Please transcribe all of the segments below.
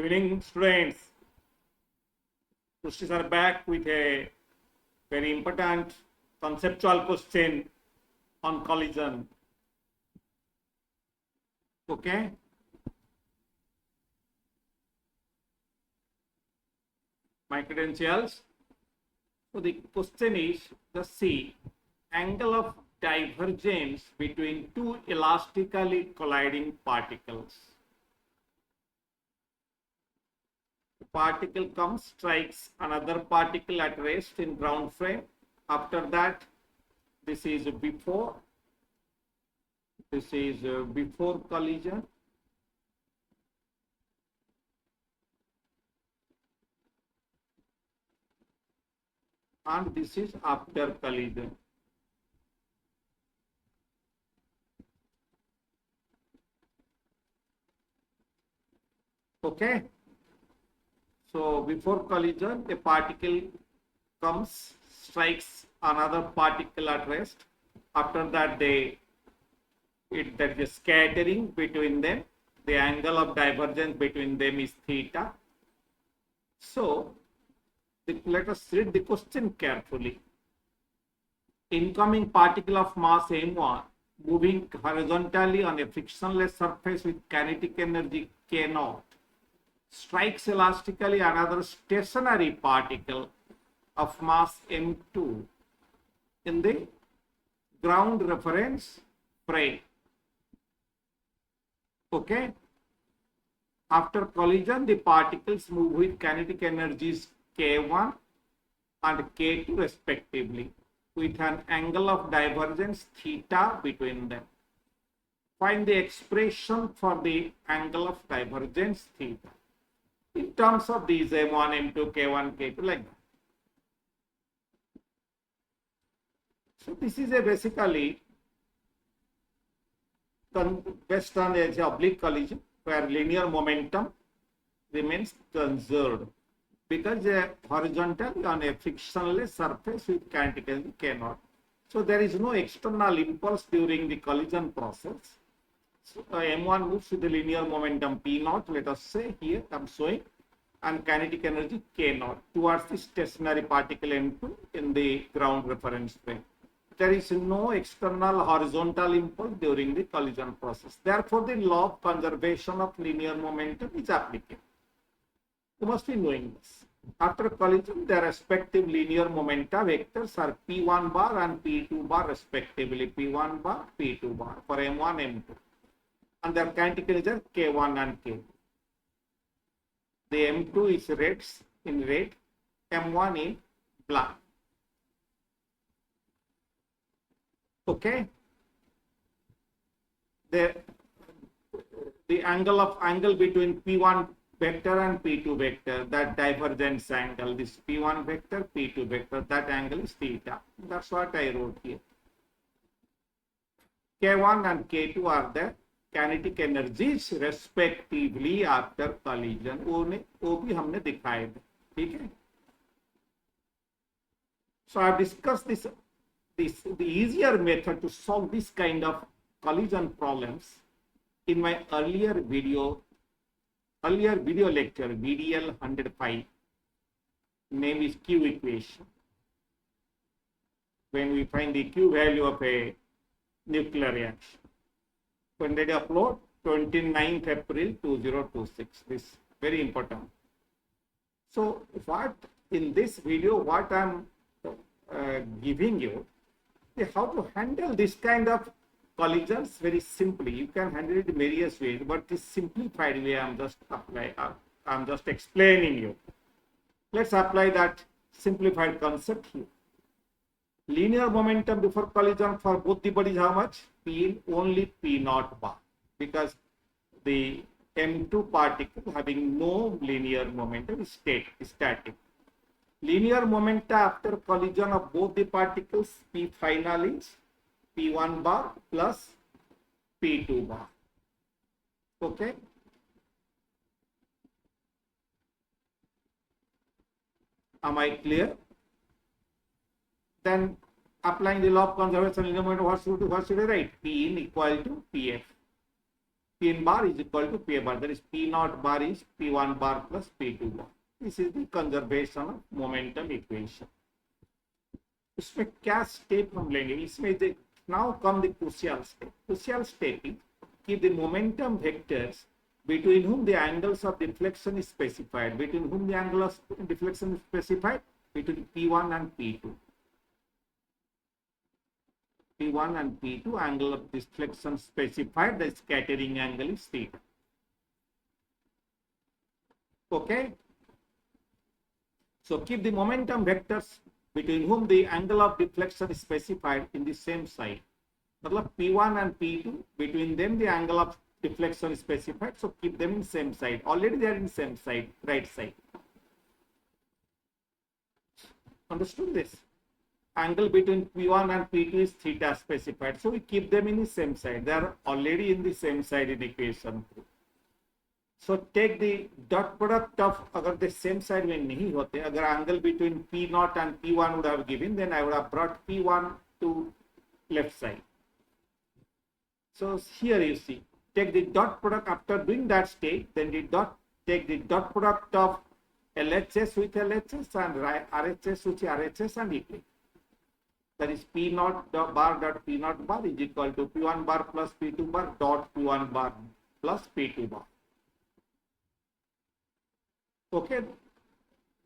Good evening, students. Questions are back with a very important conceptual question on collision. Okay. My credentials. So the question is the C angle of divergence between two elastically colliding particles. The particle comes, strikes another particle at rest in ground frame. After that, this is before collision. And this is after collision. Okay. So before collision, a particle comes, strikes another particle at rest. After that, there is scattering between them. The angle of divergence between them is theta. So let us read the question carefully. Incoming particle of mass m1 moving horizontally on a frictionless surface with kinetic energy k0 strikes elastically another stationary particle of mass m2 in the ground reference frame. Okay. After collision, the particles move with kinetic energies k1 and k2 respectively, with an angle of divergence theta between them. Find the expression for the angle of divergence theta in terms of these m1, m2, k1, k2, like that. So this is a basically based on the oblique collision where linear momentum remains conserved because they are horizontally on a frictionless surface with kinetic energy k0. So there is no external impulse during the collision process. So m1 moves with the linear momentum p0, let us say here I am showing, and kinetic energy k0 towards the stationary particle m2 in the ground reference frame. There is no external horizontal impulse during the collision process. Therefore, the law of conservation of linear momentum is applicable. You must be knowing this. After collision, their respective linear momenta vectors are p1 bar and p2 bar respectively. p1 bar, p2 bar for m1, m2. And their kinetic energy are k1 and k2. The m2 is in red, m1 in black. Okay. The angle between p1 vector and p2 vector, that divergence angle, this p1 vector, p2 vector, that angle is theta. That's what I wrote here. k1 and k2 are the kinetic energies respectively after collision. वो भी हमने दिखाए थे, ठीक है? So I have discussed the easier method to solve this kind of collision problems in my earlier video lecture, VDL 105. Name is Q equation. When we find the Q value of a nuclear reaction. When did I upload? 29th April 2026. This is very important. So what in this video, what I'm giving you, how to handle this kind of collisions very simply. You can handle it in various ways, but this simplified way I'm just explaining you. Let's apply that simplified concept here. Linear momentum before collision for both the bodies, how much? Only p0 bar, because the m2 particle having no linear momentum is static. Linear momenta after collision of both the particles, P final is P1 bar plus P2 bar. Okay. Am I clear? Then applying the law of conservation linear momentum, what should I write? P in equal to PF. P in bar is equal to P bar. That is P naught bar is P1 bar plus P2 bar. This is the conservation of momentum equation. इसमें क्या step हम लेंगे? इसमें now come the crucial step. Crucial step is keep the momentum vectors between whom the angles of deflection is specified. Between whom the angle of deflection is specified? Between P1 and P2. P1 and P2, angle of deflection specified, the scattering angle is theta. Okay? So keep the momentum vectors between whom the angle of deflection is specified in the same side. मतलब P1 and P2, between them the angle of deflection is specified, so keep them in same side. Already they are in same side, right side. Understood this? Angle between P1 and P2 is theta specified, so we keep them in the same side. They are already in the same side in equation 2. So take the dot product of, अगर the same side में नहीं होते, अगर angle between P0 and P1 would have given, then I would have brought P1 to left side. So here you see, take the dot product after doing that state, then take the dot product of LHS with LHS and RHS with RHS and equate. That is P0 bar dot P0 bar is equal to P1 bar plus P2 bar dot P1 bar plus P2 bar. Okay,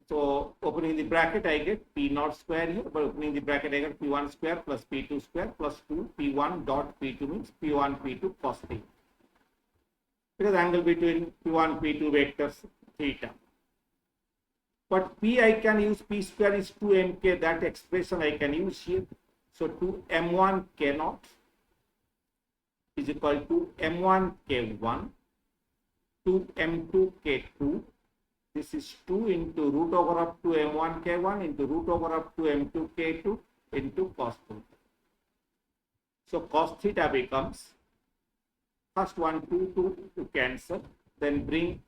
so opening the bracket I get P0 square here, but opening the bracket I get P1 square plus P2 square plus 2 P1 dot P2 means P1 P2 cos theta. Because angle between P1 P2 vectors theta. But P I can use, P square is 2mk, that expression I can use here. So 2m1 k0 is equal to m1 k1 to m2 k2. This is 2 into root over up to m1 k1 into root over up to m2 k2 into cos theta. So cos theta becomes, first 1 2 to cancel, then bring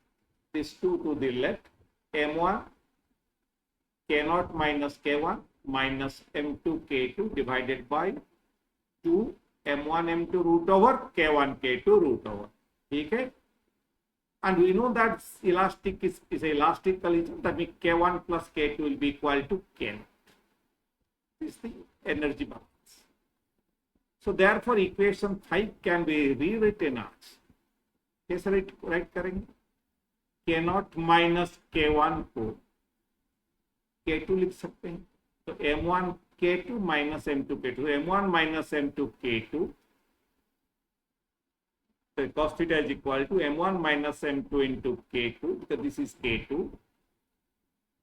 this 2 to the left, m1 k0 minus k1 minus m2 k2 divided by 2 m1 m2 root over k1 k2 root over. Okay? And we know that elastic is elastic collision, that means K1 plus K2 will be equal to K0. This is the energy balance. So therefore equation 5 can be rewritten as, yes, right करेंगे, K0 minus K1 को K2 लिख सकते हैं. तो M1 K2 minus M2 K2. M1 minus M2 K2. So cos theta is equal to m1 minus m2 into k2, because this is k2,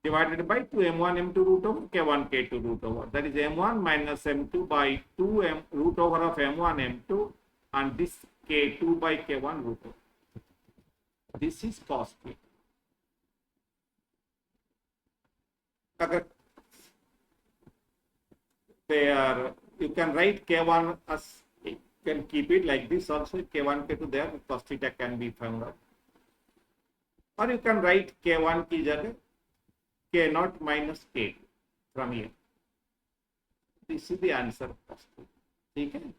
divided by 2 m1 m2 root over k1 k2 root over. That is m1 minus m2 by 2 m root over of m1 m2 and this k2 by k1 root over. This is cos theta. अगर they are, you can write k1 as, can keep it like this also, k1 k2 there, cos theta can be found out. Or you can write k1 की जगह k0 minus k from here. This is the answer. ठीक है?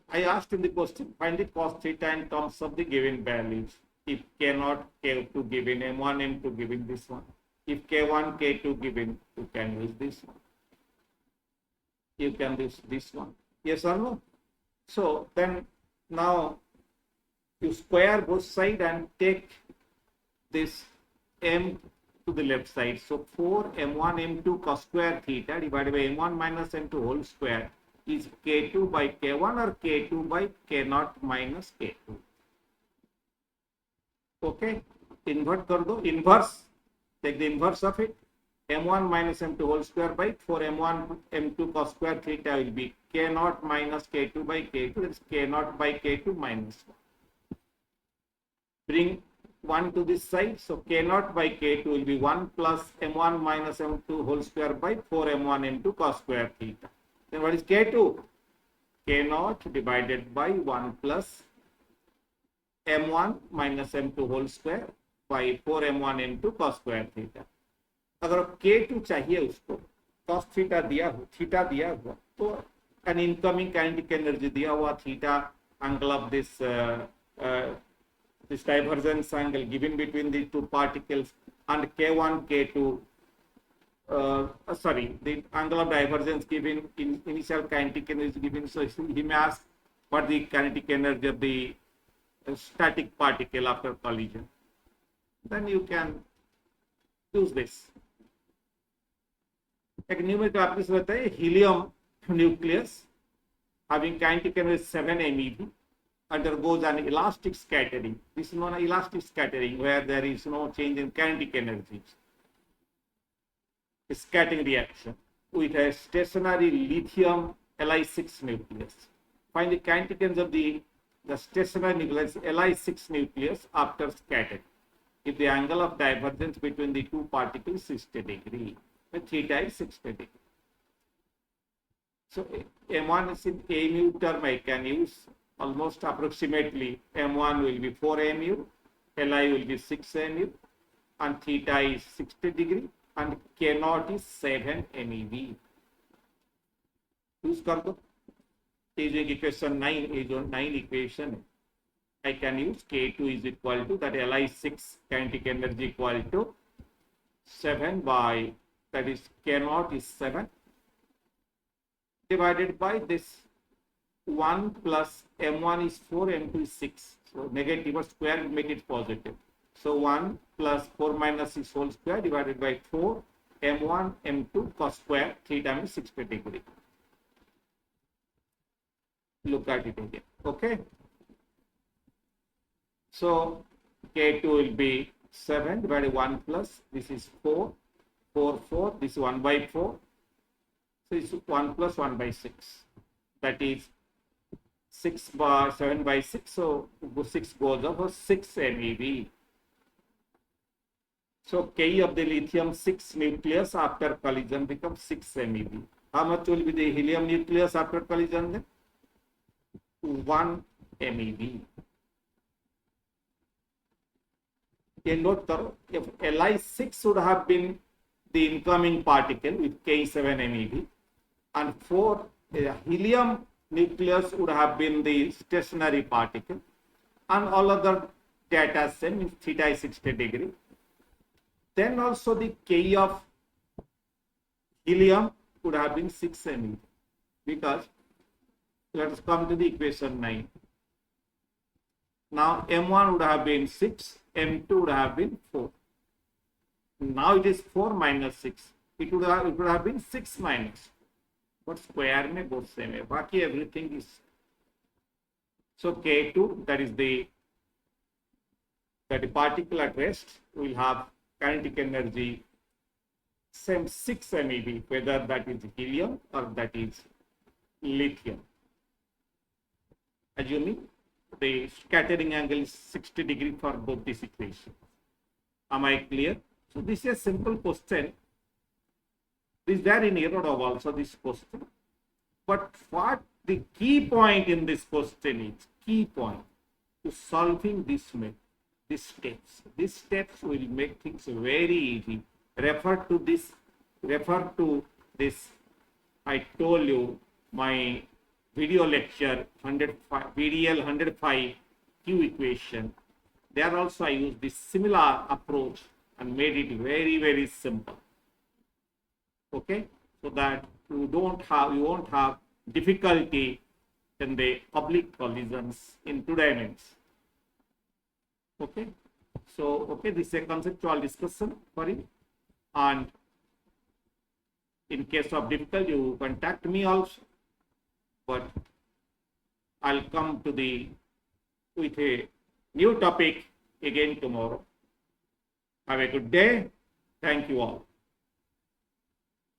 I asked in the question, find the cos theta in terms of the given values. If k0 k2 given, m1 m2 given this one. If k1 k2 given, you can use this one. You can use this one. Yes or no? So then now you square both sides and take this m to the left side. So 4 m1 m2 cos square theta divided by m1 minus m2 whole square is k2 by k1 or k2 by k0 minus k2. Okay, invert कर दो. Inverse, take the inverse of it. m1 minus m2 whole square by 4 m1 m2 cos square theta will be k0 minus k2 by k2. That is k0 by k2 minus 1. Bring 1 to this side. So k0 by k2 will be 1 plus m1 minus m2 whole square by 4 m1 m2 cos square theta. Then what is k2? k0 divided by 1 plus m1 minus m2 whole square by 4 m1 m2 cos square theta. अगर K2 चाहिए उसको cos theta दिया हुआ तो an incoming kinetic energy दिया हुआ theta angle of this divergence angle given between the two particles and k1 k2 the angle of divergence given in initial kinetic energy given. So he may ask what the kinetic energy of the static particle after collision. Then you can use this. एक numerical application रहता है helium nucleus having kinetic energy 7 MeV undergoes an elastic scattering. This is known as elastic scattering, where there is no change in kinetic energy. A scattering reaction with a stationary lithium Li6 nucleus. Find the kinetic energy of the stationary nucleus Li6 nucleus after scattering. If the angle of divergence between the two particles is 60 degrees, the theta is 60 degrees. So M1 is in a mu term. I can use almost approximately M1 will be 4 mu, Li will be 6 mu, and theta is 60 degree, and K0 is 7 MeV. Use कर दो. Equation 9 is 9 equation. I can use K2 is equal to that Li6 kinetic energy equal to 7 by, that is K0 is 7 divided by this 1 plus M1 is 4, M2 is 6. So negative or square will make it positive. So 1 plus 4 minus 6 whole square divided by 4, M1, M2 cos square, theta means 60 degree. Look at it again. Okay. So K2 will be 7 divided by 1 plus, this is 4, 4, 4, this is 1 by 4. So it's 1 plus 1 by 6. That is 6 by 7 by 6. So 6 goes over 6 MeV. So K of the lithium 6 nucleus after collision becomes 6 MeV. How much will be the helium nucleus after collision then? 1 MeV. Note karo, if Li6 would have been the incoming particle with K7 MeV, and 4 helium nucleus would have been the stationary particle, and all other data same, means theta is 60 degree. Then also the K of helium would have been 6 MeV, because let us come to the equation 9. Now M1 would have been 6, M2 would have been 4. Now it is 4 minus 6. It would have been 6 minus. But square में both same है. बाकी everything is. So K2, that is the particle at rest, will have kinetic energy same 6 MeV, whether that is helium or that is lithium. Assuming the scattering angle is 60 degree for both these equations. Am I clear? So this is a simple question. This is there in Aerodov also, this question. But what the key point in this question is, key point to solving these steps. These steps will make things very easy. Refer to this. I told you my video lecture 105, VDL 105 Q equation. There also I used this similar approach and made it very, very simple. Okay, so that you won't have difficulty in the oblique collisions in 2 dimensions. Okay, so okay, this is a conceptual discussion for you, and in case of difficulty you contact me also, but I'll come to with a new topic again tomorrow. Have a good day. Thank you all.